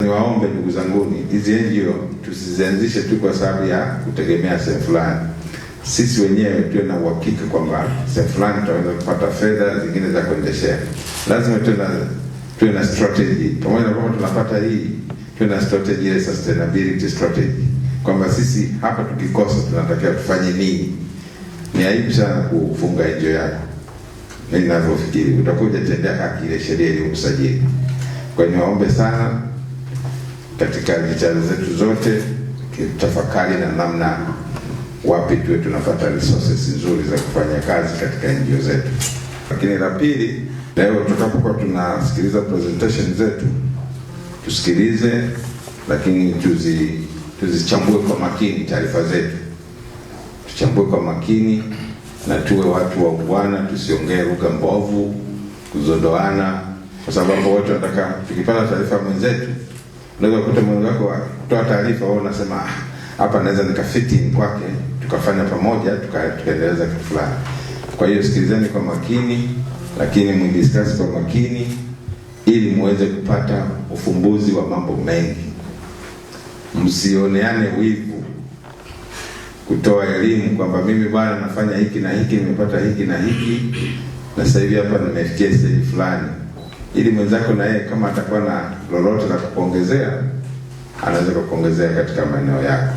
Niwaombe ndugu zanguni, hizi NGO tusizianzishe tu kwa sababu ya kutegemea sehemu fulani. Sisi wenyewe tuwe na uhakika kwamba sehemu fulani tutaweza kupata fedha zingine za kuendeshea. Lazima tuwe na strategy. Pamoja na kwamba tunapata hii, tuwe na strategy ya sustainability strategy. Kwamba sisi hapa tukikosa tunatakiwa tufanye nini? Ni aibu sana kufunga NGO yako. Mimi ninavyofikiri utakuja tendea haki ile sheria ile usajili. Kwa hiyo niwaombe sana katika jitihada zetu zote tafakari na namna wapi tuwe tunapata resources nzuri za kufanya kazi katika NGO zetu. Lakini la pili, leo tutakapokuwa tunasikiliza presentation zetu, tusikilize lakini tuzichambue kwa makini taarifa zetu. Tuchambue kwa makini na tuwe watu wa ungwana, tusiongee lugha mbovu, kuzodoana, kwa sababu wote wanataka tukipata taarifa mwenzetu, unaweza kukuta mwenzako kutoa taarifa wewe unasema hapa naweza nikafiti kwake, tukafanya pamoja, tukaendeleza kitu fulani. Kwa hiyo sikilizeni kwa makini, lakini mdiscuss kwa makini ili muweze kupata ufumbuzi wa mambo mengi. Msioneane wivu kutoa elimu kwamba mimi bwana nafanya hiki na hiki, nimepata hiki na hiki, na sasa hivi hapa nimefikia stage fulani, ili mwenzako na yeye kama atakuwa na lolote la kuongezea anaweza kuongezea katika maeneo yako.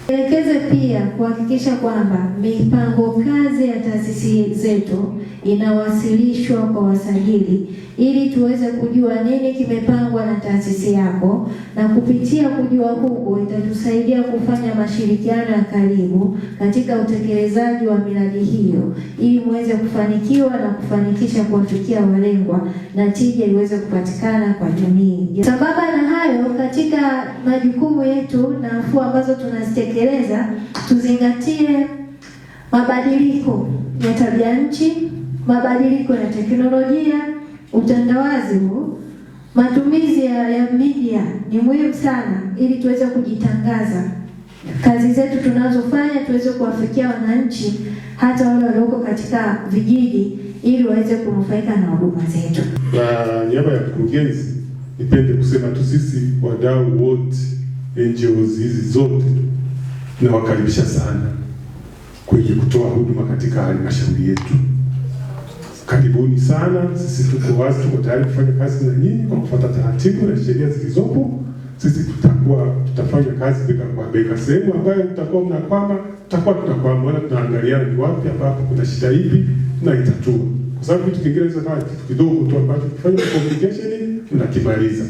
Elekeze pia kuhakikisha kwamba mipango kazi ya taasisi zetu inawasilishwa kwa wasajili ili tuweze kujua nini kimepangwa na taasisi yako, na kupitia kujua huko itatusaidia kufanya mashirikiano ya karibu katika utekelezaji wa miradi hiyo ili muweze kufanikiwa na kufanikisha kuwafikia walengwa na tija iweze kupatikana kwa jamii. Sambamba na hayo, katika majukumu yetu na afua ambazo tunazitekeleza, tuzingatie mabadiliko ya tabia nchi, mabadiliko ya teknolojia, utandawazi, matumizi ya media ni muhimu sana ili tuweze kujitangaza. Kazi zetu tunazofanya tuweze kuwafikia wananchi, hata wale walioko katika vijiji, ili waweze kunufaika na huduma zetu. Na niaba ya mkurugenzi, nipende kusema tu sisi wadau wote NGOs hizi zote nawakaribisha sana kwenye kutoa huduma katika halmashauri yetu. Karibuni sana, sisi tuko wazi, tuko tayari kufanya kazi na nyinyi kwa kufuata taratibu na sheria zilizopo. Sisi tutafanya kazi bega kwa bega. Sehemu ambayo mtakuwa mnakwama, tutakwama, wala tunaangalia ni wapi ambapo kuna shida hivi na itatua. Kwa sababu kitu kingine hizo kama kitu kidogo tu ambacho kufanya communication tunakimaliza.